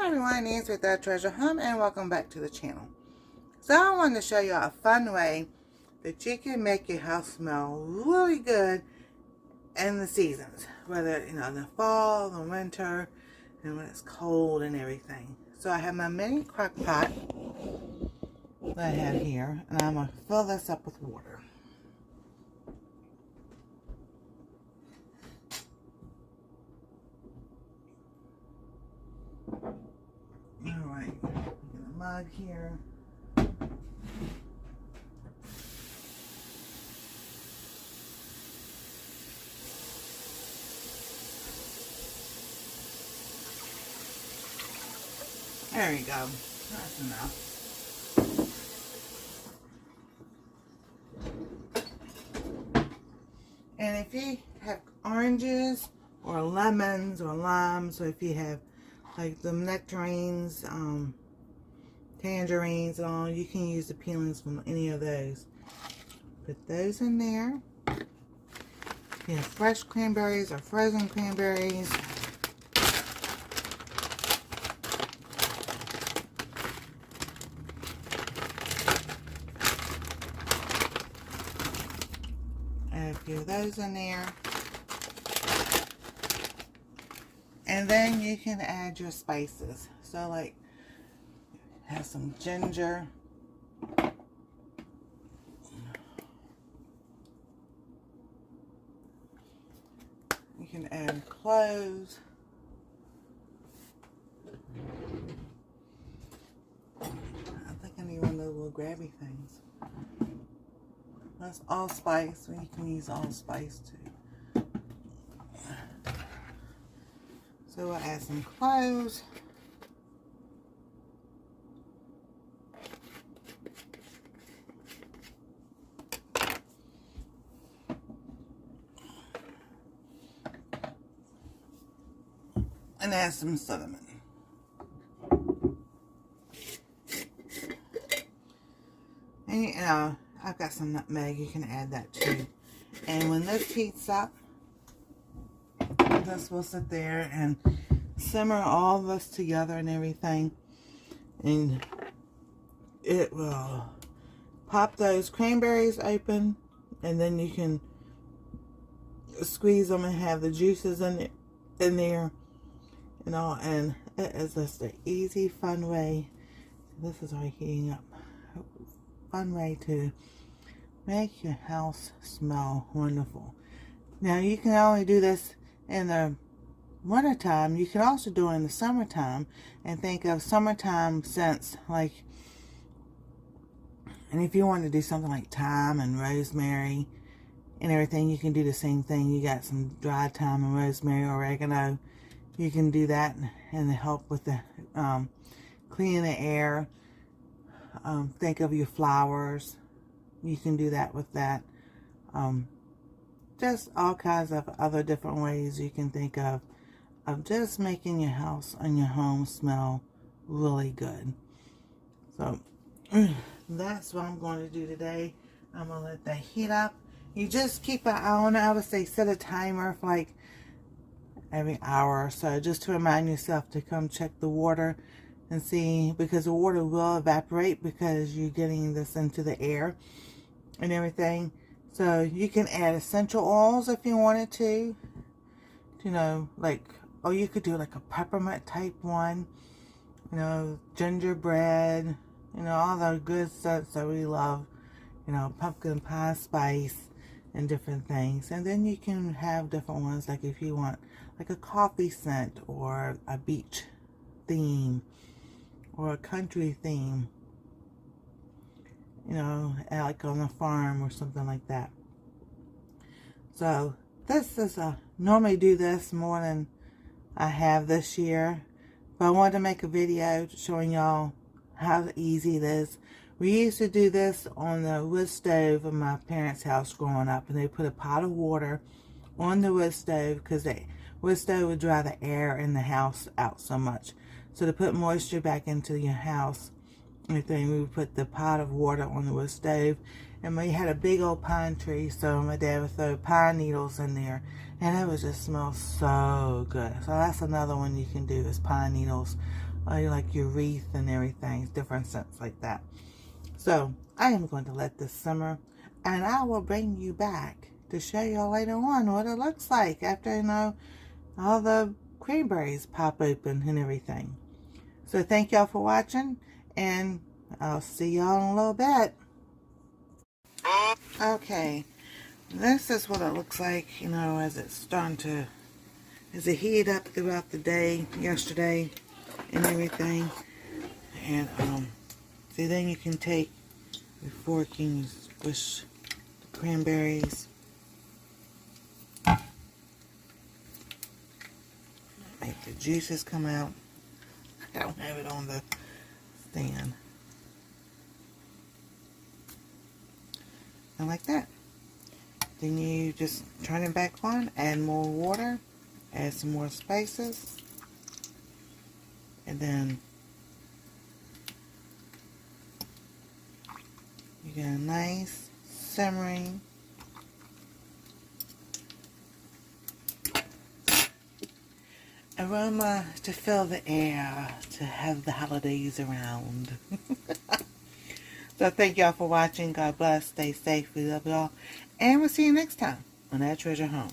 Hi everyone, Nancy with That Treasure Home, and welcome back to the channel. So I wanted to show you a fun way that you can make your house smell really good in the seasons, whether in the fall, the winter, and when it's cold and everything. So I have my mini crock pot that I have here, and I'm going to fill this up with water. Alright, get a mug here. There you go. That's enough. And if you have oranges or lemons or limes, or if you have like the nectarines, tangerines and all, you can use the peelings from any of those. Put those in there. If you have fresh cranberries or frozen cranberries, add a few of those in there. And then you can add your spices. So like, have some ginger. You can add cloves. I think I need one of those little grabby things. That's allspice. You can use allspice too. So we'll add some cloves. And add some cinnamon. And I've got some nutmeg. You can add that too. And when this heats up, this will sit there and simmer all this together and everything, and it will pop those cranberries open, and then you can squeeze them and have the juices in there, and it is just an easy, fun way. This is already heating up. Fun way to make your house smell wonderful. Now you can only do this in the wintertime. You can also do it in the summertime, and think of summertime scents, like, and if you want to do something like thyme and rosemary and everything, you can do the same thing. You got some dried thyme and rosemary, oregano. You can do that and help with the cleaning the air. Think of your flowers. You can do that with that. Just all kinds of other different ways you can think of just making your house and your home smell really good. So that's what I'm going to do today. I'm going to let that heat up. You just keep an eye on it. I would say set a timer for like every hour or so, just to remind yourself to come check the water and see, because the water will evaporate because you're getting this into the air and everything. So you can add essential oils if you wanted to, like, or you could do like a peppermint type one, gingerbread, all the good scents that we love, pumpkin pie spice and different things. And then you can have different ones, like if you want like a coffee scent or a beach theme or a country theme, like on a farm or something like that. So this is normally do this more than I have this year, but I wanted to make a video showing y'all how easy it is. We used to do this on the wood stove of my parents' house growing up, and they put a pot of water on the wood stove because the wood stove would dry the air in the house out so much. So to put moisture back into your house, everything, we would put the pot of water on the wood stove, and we had a big old pine tree, so my dad would throw pine needles in there, and it would just smell so good. So that's another one you can do, is pine needles like your wreath and everything, different scents like that. So I am going to let this simmer, and I will bring you back to show y'all later on what it looks like after, you know, all the cranberries pop open and everything. So thank y'all for watching, and I'll see y'all in a little bit. Okay, this is what it looks like, you know, as it's starting to, as it heated up throughout the day, yesterday, and everything. And, see, then you can take your fork and you squish the cranberries. Make the juices come out. I don't have it on the stand. And like that. Then you just turn it back on, add more water, add some more spices, and then you get a nice simmering aroma to fill the air, to have the holidays around. So thank y'all for watching. God bless. Stay safe. We love y'all. And we'll see you next time on Our Treasure Home.